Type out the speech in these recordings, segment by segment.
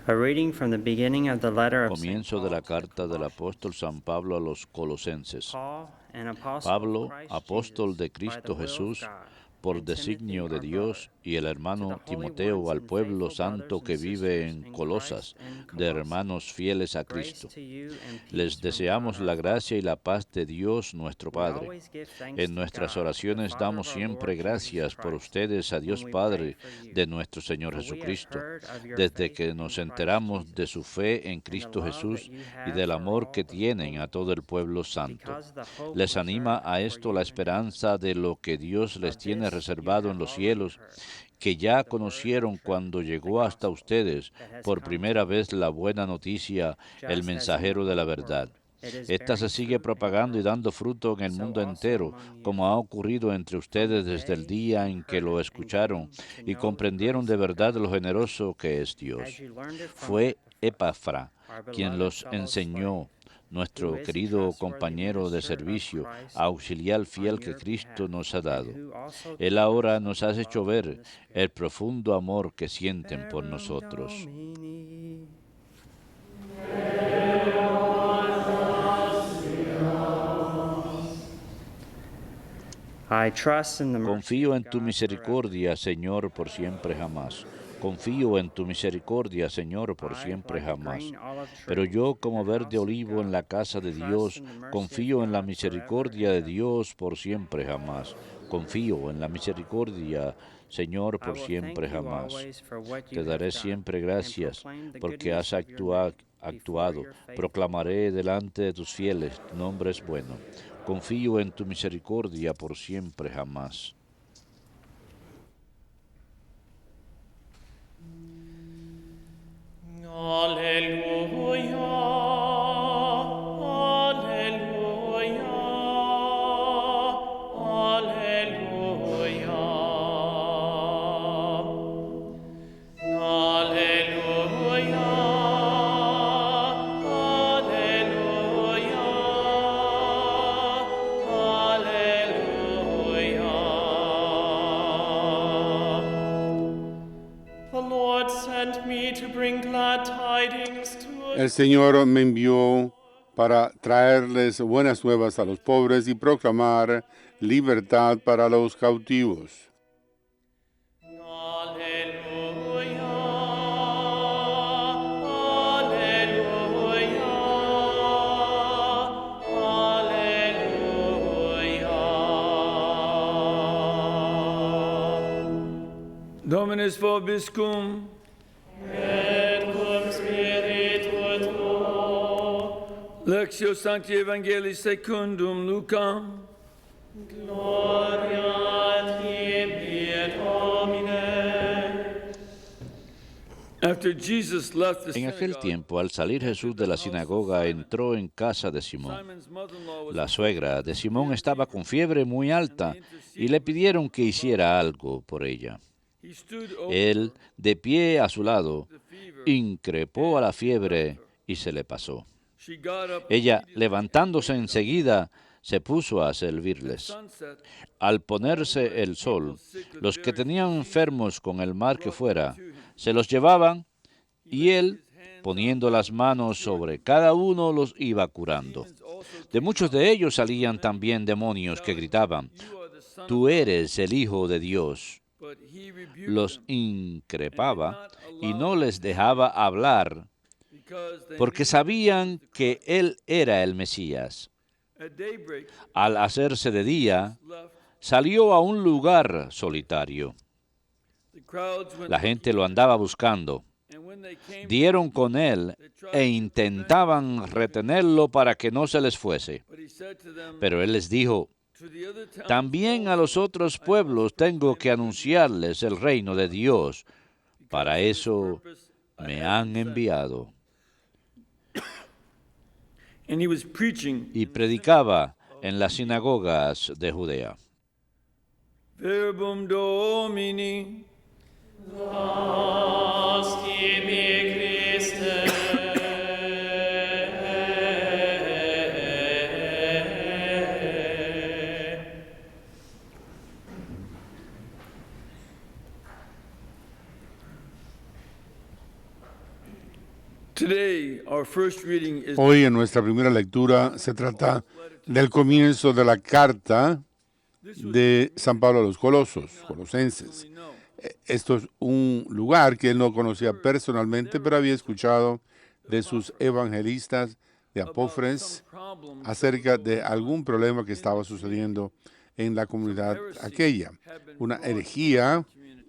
A reading from the beginning of the letter of St. Comienzo de la Paul to the carta del apóstol San Pablo a los Colosenses. Paul, an apostle Pablo, of Christ apóstol Jesus, de by the Cristo will of Jesús, God, por and Timothy, designio de our Dios, brother, y el to the hermano holy Timoteo ones al and pueblo faithful santo brothers que and vive sisters en in Colosas, Christ in de Colossae. hermanos fieles a Grace Cristo. to you and Les peace from God deseamos our la Father. gracia y la paz de Dios nuestro We Padre. always give thanks En to nuestras God, the oraciones Father of damos our siempre Lord Jesus gracias por Christ, ustedes a when Dios we pray Padre for you. de nuestro Señor For we have Jesucristo, heard of your desde faith que in nos Christ enteramos de Jesus, su fe en and the Cristo love that Jesús you y have del for amor que all the tienen holy a todo el ones, pueblo santo. because of the hope Les anima reserved a for esto you la in heaven. esperanza de lo que Dios les Of tiene this you reservado en have los already cielos, heard, que ya the word of conocieron truth, cuando the llegó hasta gospel ustedes that has por come to primera you, vez la buena noticia, el just as in the mensajero de la whole verdad. world. It is Esta se bearing sigue fruit and propagando y growing. dando fruto en el So mundo also entero, among you, como ha ocurrido entre from the ustedes desde el day día you en que heard lo it and escucharon came to y know the comprendieron grace de of verdad God. lo generoso que es As Dios. you learned it from Fue Epaphras, Epafra our quien beloved los fellow slave, enseñó, who nuestro is a querido trustworthy compañero de minister of servicio, Christ auxiliar fiel on que your Cristo behalf, nos ha and dado. who also Él told ahora us of nos the ha hecho love in ver the el Spirit. profundo amor que sienten por Verum nosotros. Domini. I trust in the mercy Confío of en tu God forever. misericordia, Señor, por siempre jamás. Confío en tu misericordia, Señor, por I, siempre like a jamás. green olive Pero tree yo, in the como verde house of olivo en God, la casa de trust Dios, in the mercy of confío en la God forever misericordia and de ever. Dios por siempre jamás. Confío en la misericordia, Señor, I por will siempre thank you jamás. always for what you Te have daré done, siempre and gracias proclaim the porque has goodness of your name before actuado. your faithful Proclamaré ones. delante de tus fieles, tu nombre es bueno. Confío en tu misericordia por siempre jamás. Alleluia, alleluia, alleluia. Alleluia, alleluia, alleluia. The Lord sent me to bring glad tidings to El Señor me envió para traerles buenas nuevas a los pobres y proclamar libertad para los cautivos. Alleluia, alleluia, alleluia. Dominus vobiscum. Et cum spiritu tuo. Lectio Sancti Evangelii secundum Lucam. Gloria a tibi, Domine. After Jesus left the En aquel synagogue, tiempo, al salir Jesús de la sinagoga, entró en casa de Simón. Simon's mother-in-law was La suegra de Simón estaba con fiebre muy alta y le pidieron que hiciera algo por ella. He stood over Él, de pie a su lado, the fever. increpó a la fiebre y se le pasó. She got up Ella, immediately levantándose and waited on enseguida, se puso a At servirles. sunset, Al ponerse el sol, los que tenían enfermos con el mar que fuera, se los llevaban y él, poniendo las manos sobre cada uno, los iba curando. demons also De came muchos out, de ellos salían también demonios que gritaban, "You are the Son Tú of God." eres el Hijo de Dios. But he rebuked Los them, increpaba y no les dejaba hablar because they porque knew that sabían he was the que Christ. él era el Mesías. At daybreak, Al hacerse de día, left, salió a un lugar solitario. the crowds went La gente lo andaba buscando. and when they came Dieron con él e intentaban retenerlo para que no se les fuese. but he said to them, Pero él les dijo, to the other towns también a los also, otros pueblos tengo que anunciarles el reino de Dios. Para because for this eso purpose I me have han been sent." enviado. And he was preaching Y in the predicaba en las sinagogas de Judea. Verbum Domini. Nos tibi Christe. Today, our first reading is Hoy en nuestra primera lectura se trata del comienzo de la carta de San Pablo a los colosenses. we know. Esto es un lugar que él no conocía personalmente, pero había escuchado de sus evangelistas, de Apófres, acerca de algún problema que estaba sucediendo en la comunidad aquella. Una herejía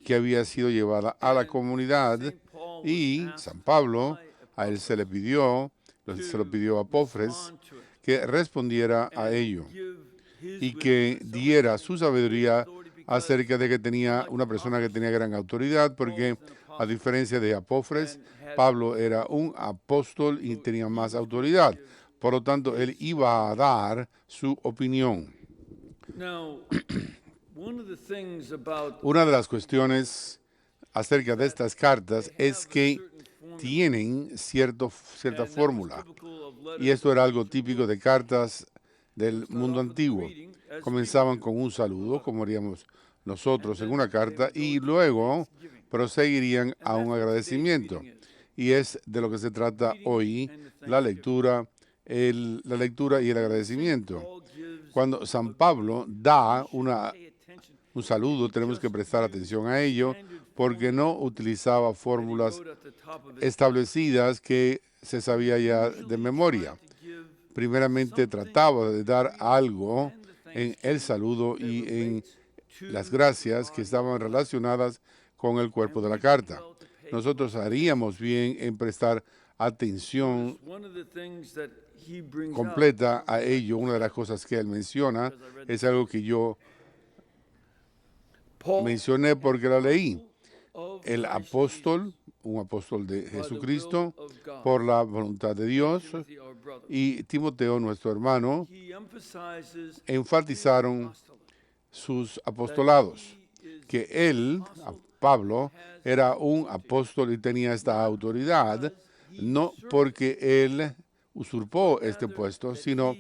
que había sido llevada a la comunidad, y San Pablo a él se lo pidió a Apófres que respondiera a ello y que diera su sabiduría acerca de que tenía una persona que tenía gran autoridad, porque a diferencia de Apófres, Pablo era un apóstol y tenía más autoridad. Por lo tanto, él iba a dar su opinión. Now, one of the things about Una de las cuestiones acerca de estas cartas es que tienen cierta fórmula. Y esto era algo típico de cartas del mundo antiguo. Comenzaban con un saludo, como haríamos nosotros en una carta, y luego proseguirían a un agradecimiento. Y es de lo que se trata hoy, la lectura y el agradecimiento. Cuando San Pablo da un saludo, tenemos que prestar atención a ello, porque no utilizaba fórmulas establecidas que se sabía ya de memoria. Primeramente trataba de dar algo en el saludo y en las gracias que estaban relacionadas con el cuerpo de la carta. Nosotros haríamos bien en prestar atención one of the things that he brings completa a ello. Una de las cosas que él menciona es algo que yo Paul mencioné porque la leí. of El apóstol, un apóstol de by the will Jesucristo, of God, por la voluntad de Dios, Timothy, our brother. y Timoteo, nuestro hermano, He emphasizes enfatizaron sus apostolados, que él, Pablo, era un apóstol y tenía esta autoridad, no porque él usurpó este puesto, sino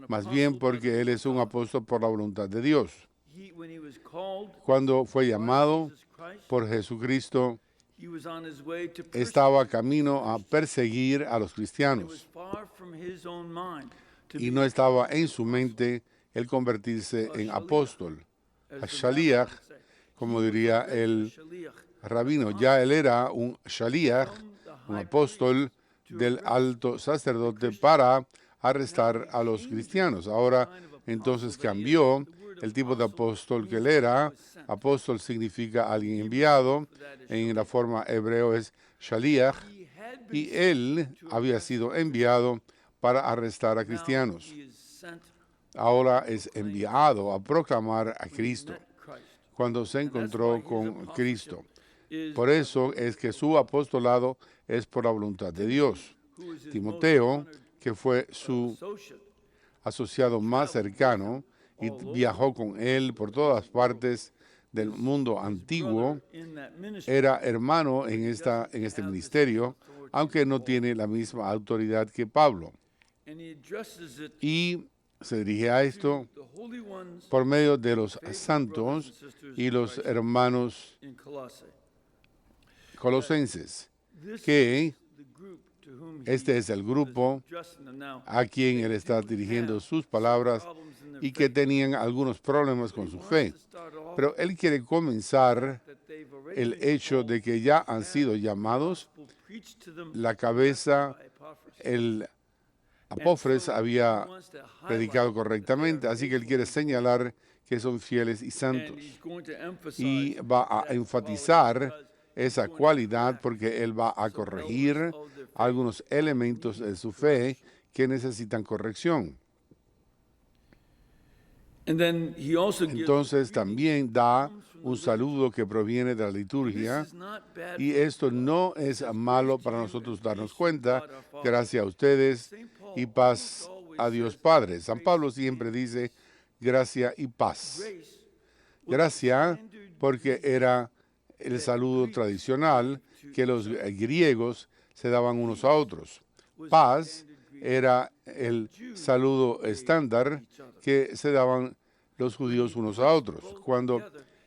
más bien porque él es un apóstol por la voluntad de Dios. when he was called Cuando fue llamado Jesus Christ, por Jesucristo, he was on his way to estaba camino a perseguir a los It was cristianos far from his own mind to y be no estaba en su mente el convertirse en apóstol, as a the shaliach, rabbis say. como diría el Shaliach rabino. Ya él era un shaliach, un apóstol del alto sacerdote para arrestar a los cristianos. Ahora entonces cambió el tipo de apóstol que él era. Apóstol significa alguien enviado, en la forma hebreo es shaliach, he had been y él había sido enviado para arrestar a cristianos. he is sent Ahora es enviado a proclamar a Cristo Christ. cuando se encontró con Cristo. Is Por eso es que su apostolado es por la voluntad de Dios. who is his Timoteo, que fue su associate, asociado más cercano y viajó con él por todas partes del mundo antiguo, in that ministry, era hermano en este ministerio, aunque no tiene la misma autoridad que Pablo. and he addresses it Y se dirige a esto to the holy ones por medio de los santos y los hermanos in Colossae. colosenses, This que is the group to whom he este es el grupo is addressing them now. a quien él está dirigiendo sus palabras Problems in their y que tenían algunos problemas con su fe. to start off Pero él quiere comenzar that they've already el hecho de que ya han sido llamados. preached to them La cabeza, by Epaphras. el Apófres había He wants to highlight predicado correctamente, así que él quiere señalar que son fieles y and santos. he's going to emphasize Y va a enfatizar esa cualidad porque él va a corregir algunos elementos de su fe que necesitan corrección. and then he also gives Entonces también da un saludo que proviene de la liturgia, this is not bad y esto no es malo para nosotros darnos cuenta. Gracias a ustedes y paz a Dios Padre. San Pablo siempre dice gracia y paz. grace Gracia porque era el saludo tradicional que los griegos se daban unos a otros. Paz era el saludo estándar que se daban los judíos unos a otros. Cuando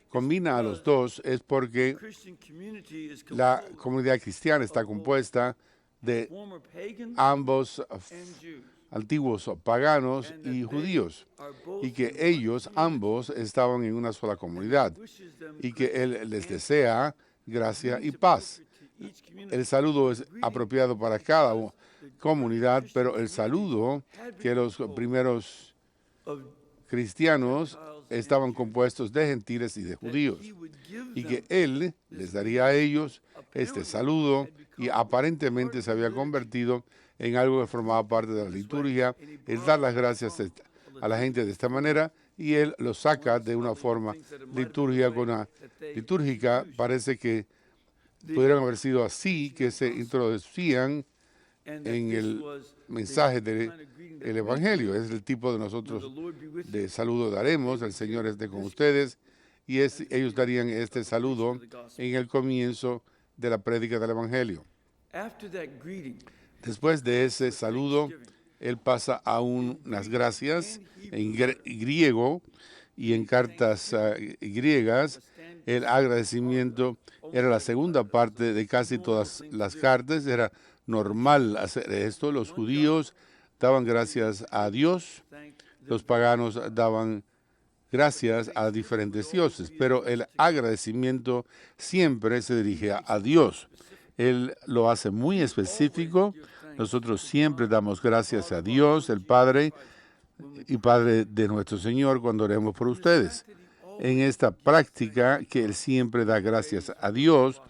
combina a los dos es porque Christian community is la comunidad cristiana está compuesta de former pagans ambos and Jews antiguos paganos y judíos, are both y que ellos ambos estaban en una sola comunidad, wishes them y que Él les desea gracia y paz. to each community. El saludo es apropiado para cada comunidad, pero el saludo que los primeros Of cristianos estaban compuestos de gentiles y de judíos, he would give y them que Él les daría a ellos este saludo, y aparentemente se había convertido en algo que formaba parte de la liturgia, el dar las gracias a la gente de esta manera, y Él los saca de una forma litúrgica. Parece que pudieron haber sido así, que se introducían and that en this el was mensaje the del kind of greeting that Evangelio. Es el tipo de the nosotros Lord be with you. de saludo daremos, el Señor esté con ustedes, y ellos darían este saludo en el comienzo de la prédica del Evangelio. After that greeting, Después de ese saludo, Él pasa a unas gracias en griego y en cartas griegas. El agradecimiento era la segunda parte de casi todas las cartas. Era normal hacer esto. Los judíos daban gracias a Dios, los paganos daban gracias a diferentes dioses, pero el agradecimiento siempre se dirige a Dios. Él lo hace muy específico. Nosotros siempre damos gracias a Dios, el Padre y Padre de nuestro Señor, cuando oremos por ustedes. En esta práctica que Él siempre da gracias a Dios,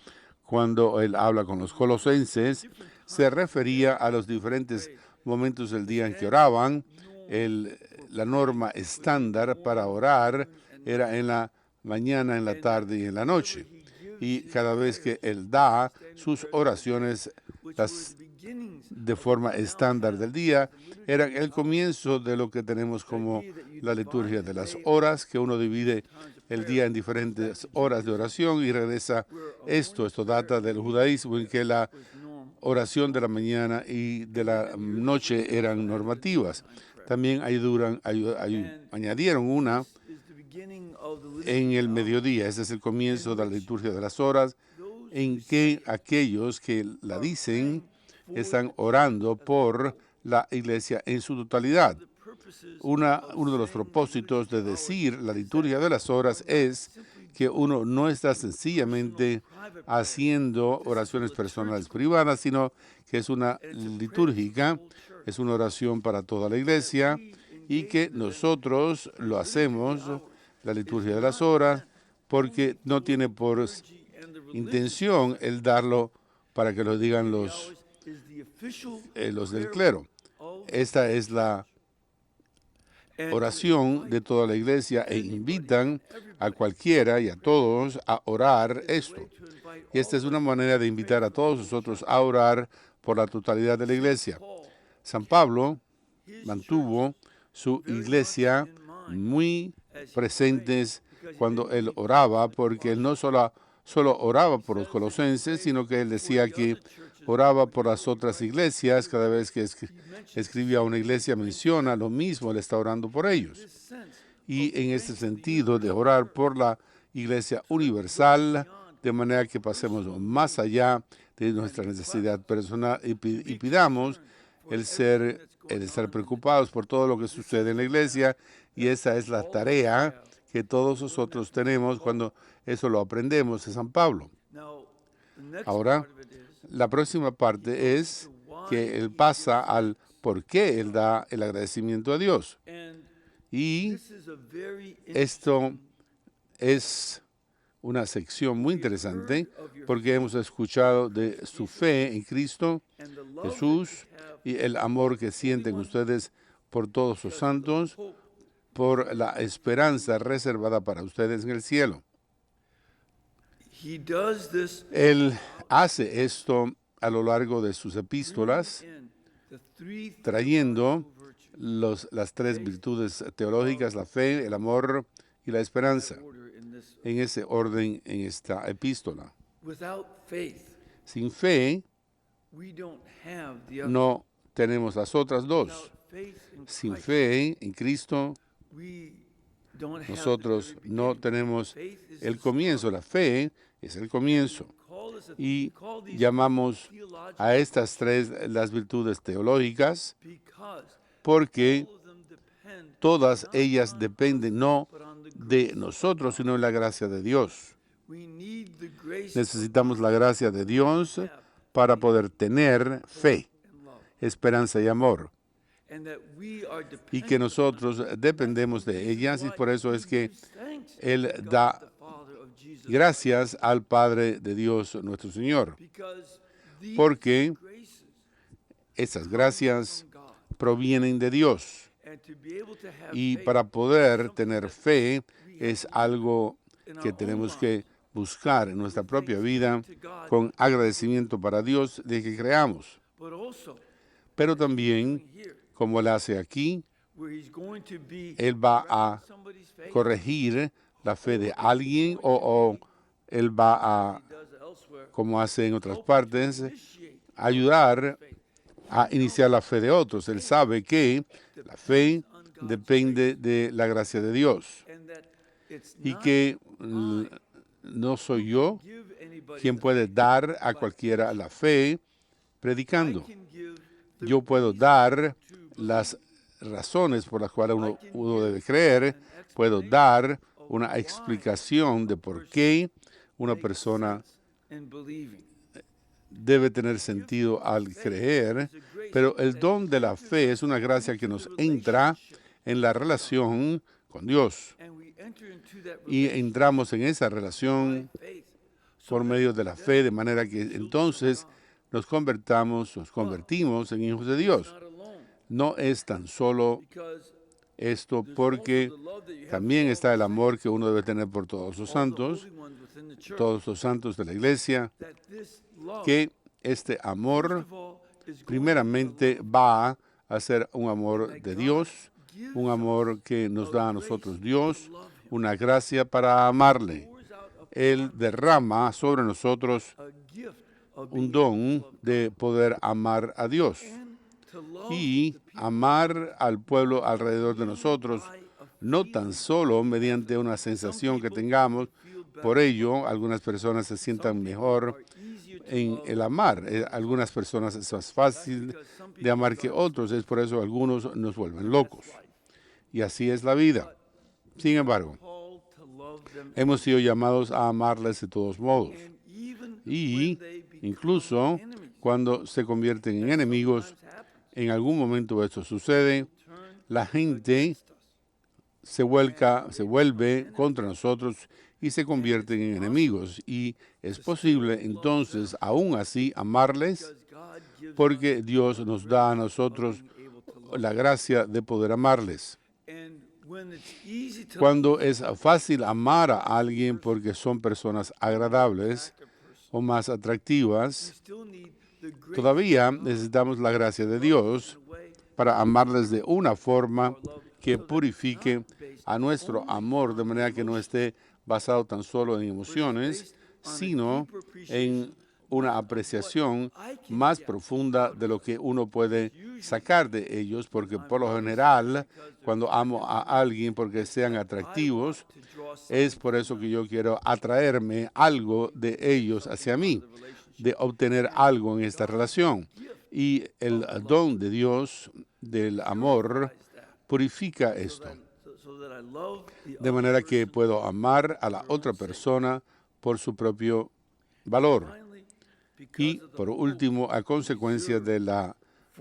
cuando Él habla con los colosenses, se refería a los diferentes momentos del día en que oraban. La norma estándar para orar era en la mañana, en la tarde y en la noche. Y cada vez que Él da sus oraciones, las de forma estándar del día, eran el comienzo de lo que tenemos como la liturgia de las horas, que uno divide el día en diferentes horas de oración y regresa esto data del judaísmo, en que la oración de la mañana y de la noche eran normativas. También añadieron una en el mediodía. Ese es el comienzo de la liturgia de las horas, en que aquellos que la dicen están orando por la iglesia en su totalidad. Uno de los propósitos de decir la liturgia de las horas es que uno no está sencillamente haciendo oraciones personales privadas, sino que es una litúrgica, es una oración para toda la iglesia, y que nosotros lo hacemos, la liturgia de las horas, porque no tiene por intención el darlo para que lo digan los del clero. Esta es la oración de toda la iglesia, e invitan a cualquiera y a todos a orar esto. Y esta es una manera de invitar a todos nosotros a orar por la totalidad de la iglesia. San Pablo mantuvo su iglesia muy presentes cuando él oraba, porque él no solo oraba por los colosenses, sino que él decía que oraba por las otras iglesias. Cada vez que escribía a una iglesia menciona lo mismo, él está orando por ellos. Y en este sentido de orar por la iglesia universal, de manera que pasemos más allá de nuestra necesidad personal y pidamos el estar preocupados por todo lo que sucede en la iglesia, y esa es la tarea que todos nosotros tenemos cuando eso lo aprendemos de San Pablo. Ahora, la próxima parte es que él pasa al por qué él da el agradecimiento a Dios. Y esto es una sección muy interesante, porque hemos escuchado de su fe en Cristo Jesús y el amor que sienten ustedes por todos los santos, por la esperanza reservada para ustedes en el cielo. Él hace esto a lo largo de sus epístolas, trayendo las tres virtudes teológicas, la fe, el amor y la esperanza, en ese orden en esta epístola. Sin fe, no tenemos las otras dos. Sin fe en Cristo, nosotros no tenemos el comienzo. La fe es el comienzo. Y llamamos a estas tres las virtudes teológicas porque todas ellas dependen no de nosotros, sino de la gracia de Dios. Necesitamos la gracia de Dios para poder tener fe, esperanza y amor. Y que nosotros dependemos de ellas, y por eso es que Él da gracias al Padre de Dios nuestro Señor, porque esas gracias provienen de Dios. Y para poder tener fe es algo que tenemos que buscar en nuestra propia vida con agradecimiento para Dios de que creamos. Pero también, como Él hace aquí, Él va a corregir la fe de alguien o Él va a, como hace en otras partes, ayudar a iniciar la fe de otros. Él sabe que la fe depende de la gracia de Dios y que no soy yo quien puede dar a cualquiera la fe predicando. Yo puedo dar las razones por las cuales uno debe creer, puedo dar una explicación de por qué una persona debe tener sentido al creer, pero el don de la fe es una gracia que nos entra en la relación con Dios. Y entramos en esa relación por medio de la fe, de manera que entonces nos convertimos en hijos de Dios. No es tan solo esto, porque también está el amor que uno debe tener por todos los santos de la iglesia, que este amor primeramente va a ser un amor de Dios, un amor que nos da a nosotros Dios, una gracia para amarle. Él derrama sobre nosotros un don de poder amar a Dios y amar al pueblo alrededor de nosotros, no tan solo mediante una sensación que tengamos. Por ello, algunas personas se sientan mejor en el amar. Algunas personas es más fácil de amar que otros. Es por eso que algunos nos vuelven locos. Y así es la vida. Sin embargo, hemos sido llamados a amarles de todos modos. Y incluso cuando se convierten en enemigos, en algún momento esto sucede, la gente se vuelve contra nosotros y se convierten en enemigos. Y es posible entonces, aún así, amarles, porque Dios nos da a nosotros la gracia de poder amarles. Cuando es fácil amar a alguien porque son personas agradables o más atractivas, todavía necesitamos la gracia de Dios para amarles de una forma que purifique a nuestro amor, de manera que no esté basado tan solo en emociones, sino en una apreciación más profunda de lo que uno puede sacar de ellos, porque por lo general, cuando amo a alguien porque sean atractivos, es por eso que yo quiero atraerme algo de ellos hacia mí, de obtener algo en esta relación. Y el don de Dios, del amor, purifica esto, de manera que puedo amar a la otra persona por su propio valor. Y, por último, a consecuencia de la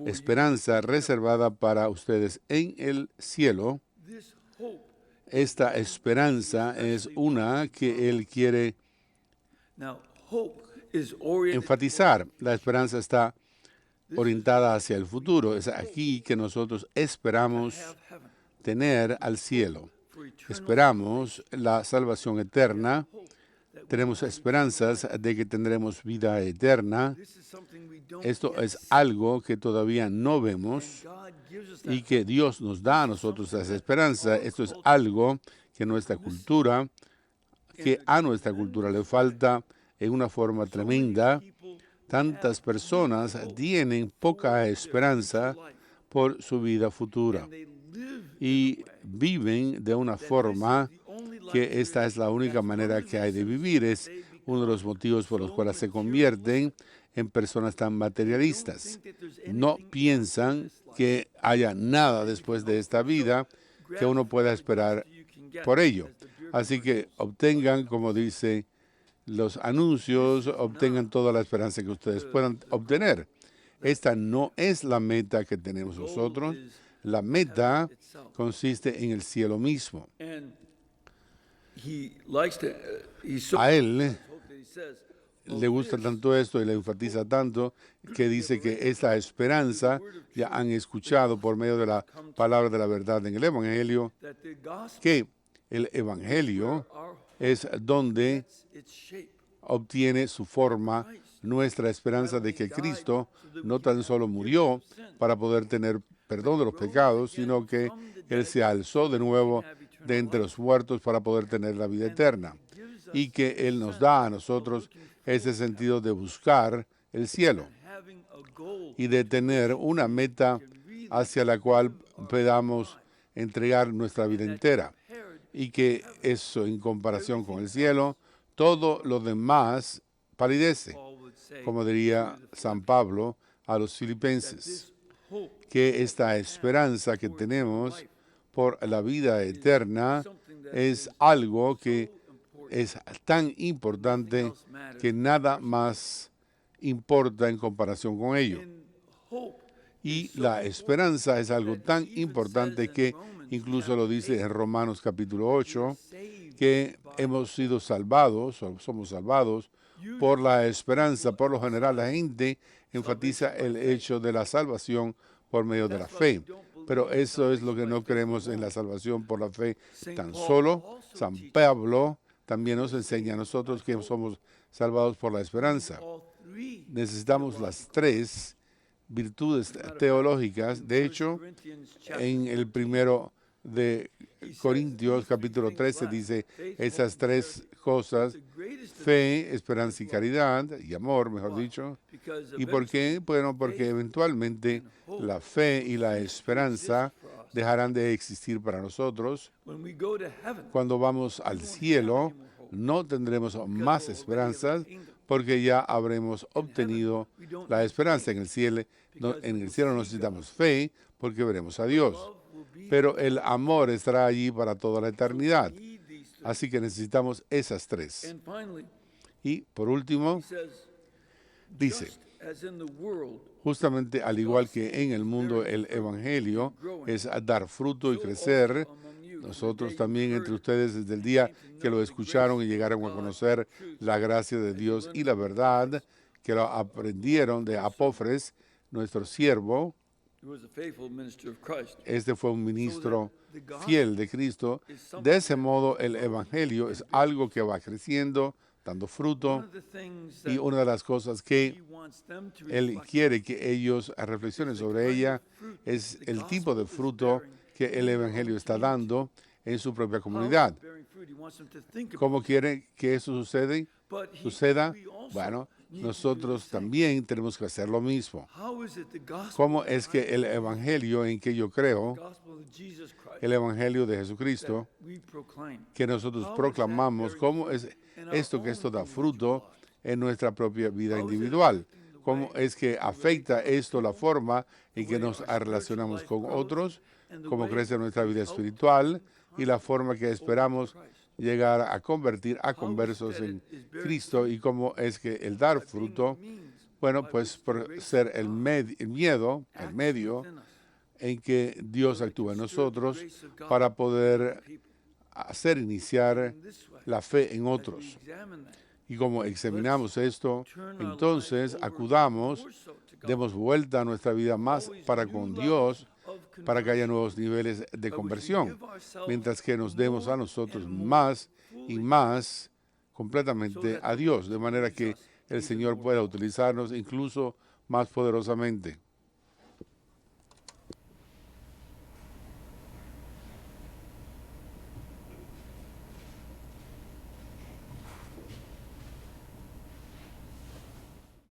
esperanza reservada para ustedes en el cielo, esta esperanza es una que Él quiere enfatizar. La esperanza está orientada hacia el futuro. Es aquí que nosotros esperamos tener al cielo. Esperamos la salvación eterna. Tenemos esperanzas de que tendremos vida eterna. Esto es algo que todavía no vemos y que Dios nos da a nosotros esa esperanza. Esto es algo que a nuestra cultura le falta en una forma tremenda. Tantas personas tienen poca esperanza por su vida futura y viven de una forma que esta es la única manera que hay de vivir. Es uno de los motivos por los cuales se convierten en personas tan materialistas. No piensan que haya nada después de esta vida que uno pueda esperar por ello. Así que obtengan, como dice los anuncios, obtengan toda la esperanza que ustedes puedan obtener. Esta no es la meta que tenemos nosotros. La meta consiste en el cielo mismo. A él le gusta tanto esto y le enfatiza tanto que dice que esta esperanza ya han escuchado por medio de la palabra de la verdad en el Evangelio, que el Evangelio es donde obtiene su forma nuestra esperanza de que Cristo no tan solo murió para poder tener perdón de los pecados, sino que Él se alzó de nuevo de entre los muertos para poder tener la vida eterna, y que Él nos da a nosotros ese sentido de buscar el cielo y de tener una meta hacia la cual podamos entregar nuestra vida entera, y que eso, en comparación con el cielo, todo lo demás palidece, como diría San Pablo a los filipenses, que esta esperanza que tenemos por la vida eterna es algo que es tan importante que nada más importa en comparación con ello. Y la esperanza es algo tan importante que incluso lo dice en Romanos capítulo 8, que hemos sido salvados, o somos salvados por la esperanza. Por lo general, la gente enfatiza el hecho de la salvación por medio de la fe. Pero eso es lo que no creemos en la salvación por la fe tan solo. San Pablo también nos enseña a nosotros que somos salvados por la esperanza. Necesitamos las tres virtudes teológicas. De hecho, en el primero de Corintios, capítulo 13, dice esas tres cosas: fe, esperanza y caridad, y amor, mejor dicho. ¿Y por qué? Bueno, porque eventualmente la fe y la esperanza dejarán de existir para nosotros. Cuando vamos al cielo, no tendremos más esperanzas, porque ya habremos obtenido la esperanza. En el cielo no necesitamos fe, porque veremos a Dios. Pero el amor estará allí para toda la eternidad. Así que necesitamos esas tres. Y por último, dice, justamente al igual que en el mundo el Evangelio es dar fruto y crecer, nosotros también entre ustedes, desde el día que lo escucharon y llegaron a conocer la gracia de Dios y la verdad, que lo aprendieron de Apófres, nuestro siervo. Este fue un ministro fiel de Cristo. De ese modo, el Evangelio es algo que va creciendo, dando fruto, y una de las cosas que Él quiere que ellos reflexionen sobre ella es el tipo de fruto que el Evangelio está dando en su propia comunidad. ¿Cómo quiere que eso suceda? Bueno, nosotros también tenemos que hacer lo mismo. ¿Cómo es que el Evangelio en que yo creo, el Evangelio de Jesucristo, que nosotros proclamamos, cómo es esto que esto da fruto en nuestra propia vida individual? ¿Cómo es que afecta esto la forma en que nos relacionamos con otros? ¿Cómo crece nuestra vida espiritual y la forma que esperamos llegar a convertir a conversos en Cristo? Y cómo es que el dar fruto, bueno, pues por ser el medio en que Dios actúa en nosotros para poder hacer iniciar la fe en otros. Y como examinamos esto, entonces acudamos, demos vuelta a nuestra vida más para con Dios, para que haya nuevos niveles de conversión, mientras que nos demos a nosotros más y más completamente a Dios, de manera que el Señor pueda utilizarnos incluso más poderosamente.